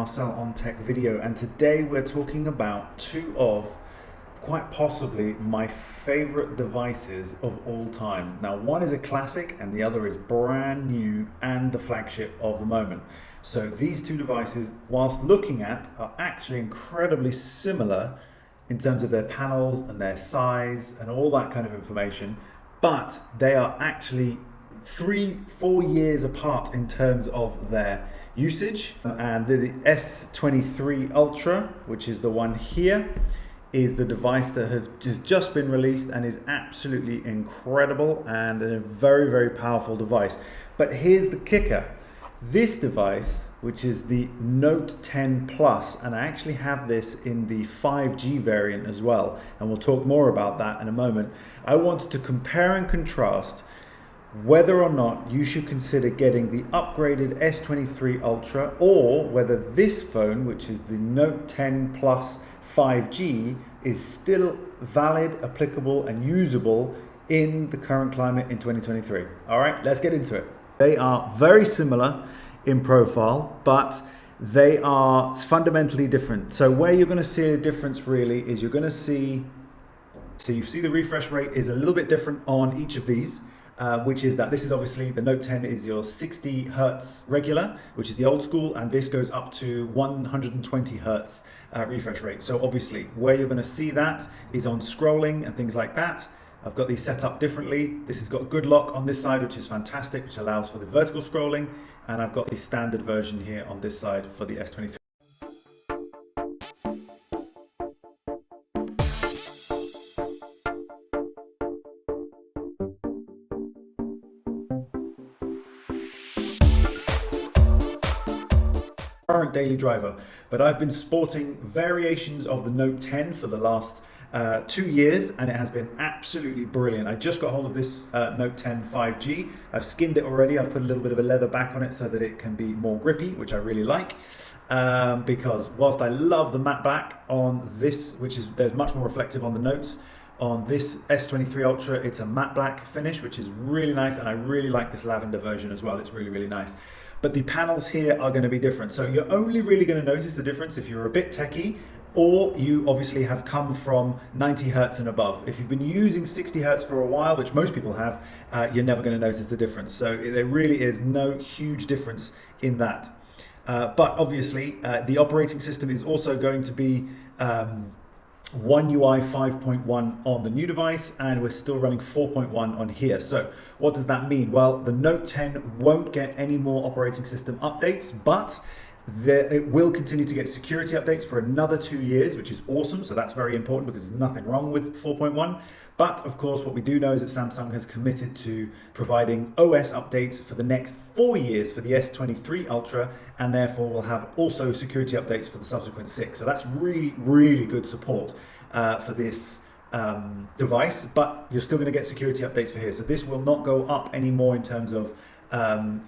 Marcel on Tech video, and today we're talking about two of quite possibly my favorite devices of all time. Now, one is a classic and the other is brand new and the flagship of the moment. So these two devices, whilst looking at, are actually incredibly similar in terms of their panels and their size and all that kind of information, but they are actually 3-4 years apart in terms of their usage. And the S23 Ultra, which is the one here, is the device that has just been released and is absolutely incredible and a very, very powerful device. But here's the kicker. This device, which is the Note 10 Plus, and I actually have this in the 5G variant as well, and we'll talk more about that in a moment. I wanted to compare and contrast whether or not you should consider getting the upgraded S23 Ultra, or whether this phone, which is the Note 10 Plus 5G, is still valid, applicable and usable in the current climate in 2023. All right, let's get into it. They are very similar in profile, but they are fundamentally different. So where you're going to see a difference really is you're going to see, so you see the refresh rate is a little bit different on each of these. Which is that this is obviously the Note 10 is your 60 Hertz regular, which is the old school, and this goes up to 120 Hertz refresh rate. So obviously where you're going to see that is on scrolling and things like that. I've got these set up differently. This has got good lock on this side, which is fantastic, which allows for the vertical scrolling, and I've got the standard version here on this side for the S23. Current daily driver, but I've been sporting variations of the Note 10 for the last 2 years, and it has been absolutely brilliant. I just got hold of this Note 10 5G. I've skinned it already. I've put a little bit of a leather back on it so that it can be more grippy, which I really like, because whilst I love the matte black on this, which is there's much more reflective on the notes, on this S23 Ultra, it's a matte black finish, which is really nice, and I really like this lavender version as well. It's really, really nice. But the panels here are going to be different. So you're only really going to notice the difference if you're a bit techie, or you obviously have come from 90 Hertz and above. If you've been using 60 Hertz for a while, which most people have, you're never going to notice the difference. So there really is no huge difference in that. But obviously, the operating system is also going to be One UI 5.1 on the new device, and we're still running 4.1 on here. So what does that mean? Well, the Note 10 won't get any more operating system updates, but it will continue to get security updates for another 2 years, which is awesome. So that's very important because there's nothing wrong with 4.1. But of course, what we do know is that Samsung has committed to providing OS updates for the next 4 years for the S23 Ultra, and therefore we'll have also security updates for the subsequent 6. So that's really, really good support for this device, but you're still going to get security updates for here. So this will not go up anymore in terms of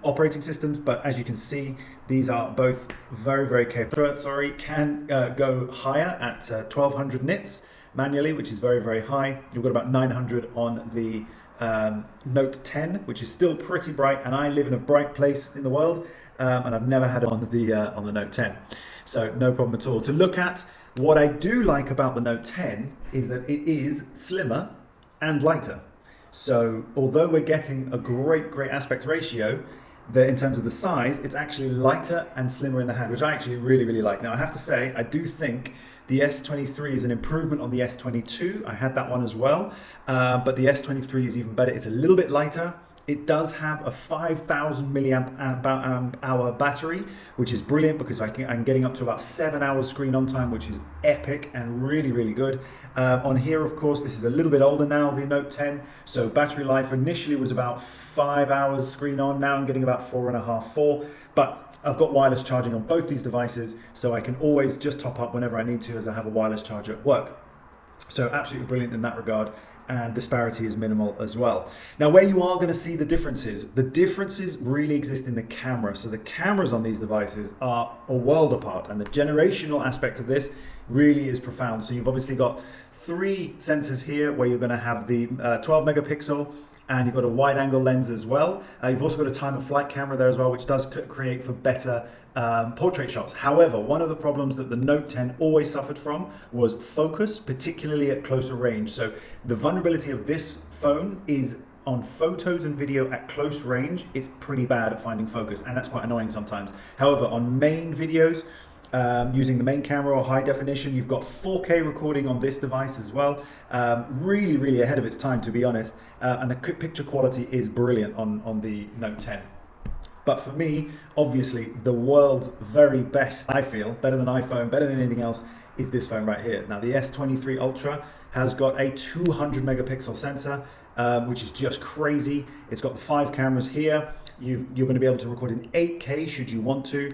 operating systems, but as you can see, these are both very, very capable. Can go higher at 1200 nits manually, which is very, very high. You've got about 900 on the Note 10, which is still pretty bright, and I live in a bright place in the world, and I've never had it on the Note 10, so no problem at all. To look at, what I do like about the Note 10 is that it is slimmer and lighter. So although we're getting a great aspect ratio there in terms of the size, it's actually lighter and slimmer in the hand, which I actually really, really like. Now I have to say, I do think the S23 is an improvement on the S22. I had that one as well, but the S23 is even better. It's a little bit lighter. It does have a 5,000 milliamp hour battery, which is brilliant because I'm getting up to about 7 hours screen on time, which is epic and really, really good. On here, of course, this is a little bit older now, the Note 10. So battery life initially was about 5 hours screen on. Now I'm getting about 4.5, 4. But I've got wireless charging on both these devices, so I can always just top up whenever I need to, as I have a wireless charger at work. So absolutely brilliant in that regard, and disparity is minimal as well. Now, where you are going to see the differences really exist in the camera. So the cameras on these devices are a world apart, and the generational aspect of this really is profound. So you've obviously got 3 sensors here, where you're going to have the 12 megapixel, and you've got a wide angle lens as well. You've also got a time of flight camera there as well, which does create for better portrait shots. However, one of the problems that the Note 10 always suffered from was focus, particularly at closer range. So the vulnerability of this phone is on photos and video at close range. It's pretty bad at finding focus, and that's quite annoying sometimes. However, on main videos, using the main camera or high definition, you've got 4K recording on this device as well. Really, really ahead of its time, to be honest. And the picture quality is brilliant on the Note 10. But for me, obviously, the world's very best, I feel, better than iPhone, better than anything else, is this phone right here. Now, the S23 Ultra has got a 200 megapixel sensor, which is just crazy. It's got the 5 cameras here. You're going to be able to record in 8K should you want to,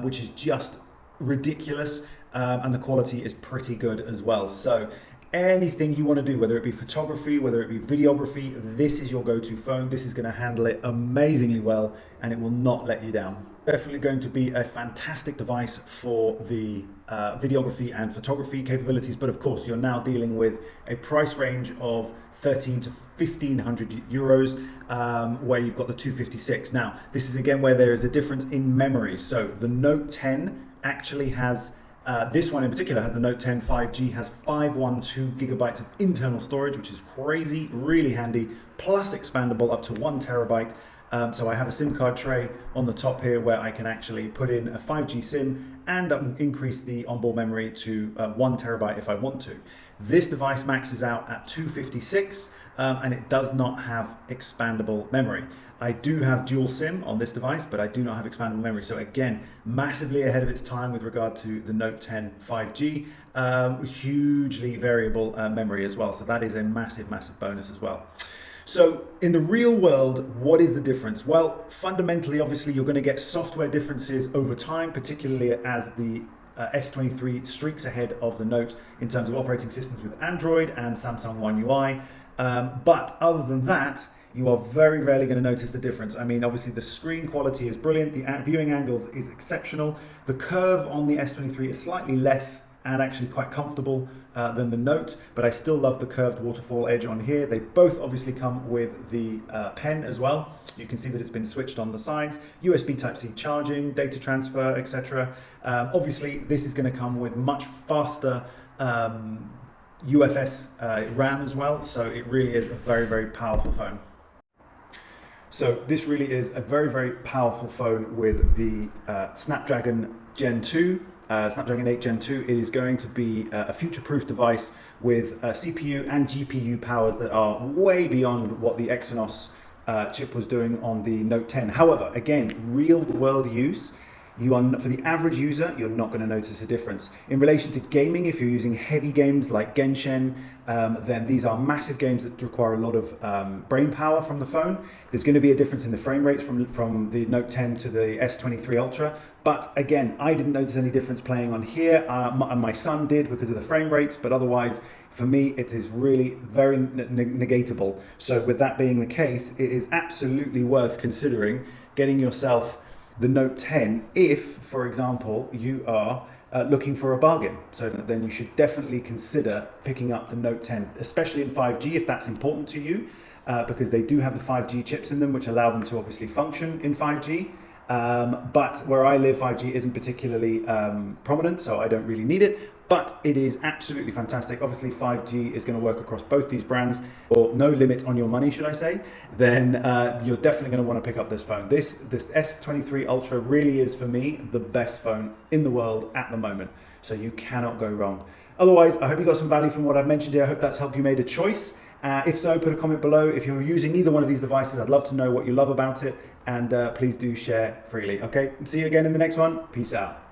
which is just ridiculous. And the quality is pretty good as well. So anything you want to do, whether it be photography, whether it be videography, this is your go-to phone. This is going to handle it amazingly well, and it will not let you down. Definitely going to be a fantastic device for the videography and photography capabilities, but of course you're now dealing with a price range of 13 to 1500 euros, where you've got the 256. Now, this is again where there is a difference in memory. So the Note 10 actually has this one in particular has the Note 10 5G, has 512 gigabytes of internal storage, which is crazy, really handy, plus expandable up to 1 terabyte. So I have a SIM card tray on the top here where I can actually put in a 5G SIM and increase the onboard memory to 1 terabyte if I want to. This device maxes out at 256 and it does not have expandable memory. I do have dual SIM on this device, but I do not have expandable memory. So again, massively ahead of its time with regard to the Note 10 5G, hugely variable memory as well. So that is a massive, massive bonus as well. So in the real world, what is the difference? Well, fundamentally, obviously, you're going to get software differences over time, particularly as the S23 streaks ahead of the Note in terms of operating systems with Android and Samsung One UI. But other than that, you are very rarely going to notice the difference. I mean, obviously the screen quality is brilliant, the viewing angles is exceptional. The curve on the S23 is slightly less and actually quite comfortable than the Note, but I still love the curved waterfall edge on here. They both obviously come with the pen as well. You can see that it's been switched on the sides, USB Type-C charging, data transfer, etc. Obviously, this is going to come with much faster UFS RAM as well, so it really is a very, very powerful phone. So this really is a very, very powerful phone with the Snapdragon Gen 2, Snapdragon 8 Gen 2. It is going to be a future-proof device with CPU and GPU powers that are way beyond what the Exynos chip was doing on the Note 10. However, again, real-world use, for the average user, you're not going to notice a difference. In relation to gaming, if you're using heavy games like Genshin, then these are massive games that require a lot of brain power from the phone. There's going to be a difference in the frame rates from the Note 10 to the S23 Ultra. But again, I didn't notice any difference playing on here. My son did because of the frame rates, but otherwise, for me, it is really very negatable. So with that being the case, it is absolutely worth considering getting yourself the Note 10 if, for example, you are looking for a bargain. So then you should definitely consider picking up the Note 10, especially in 5G if that's important to you, because they do have the 5G chips in them, which allow them to obviously function in 5G. But where I live, 5G isn't particularly prominent, so I don't really need it. But it is absolutely fantastic. Obviously, 5G is going to work across both these brands, or no limit on your money, should I say. Then you're definitely going to want to pick up this phone. This S23 Ultra really is, for me, the best phone in the world at the moment. So you cannot go wrong. Otherwise, I hope you got some value from what I've mentioned here. I hope that's helped you made a choice. If so, put a comment below. If you're using either one of these devices, I'd love to know what you love about it. And please do share freely. Okay, see you again in the next one. Peace out.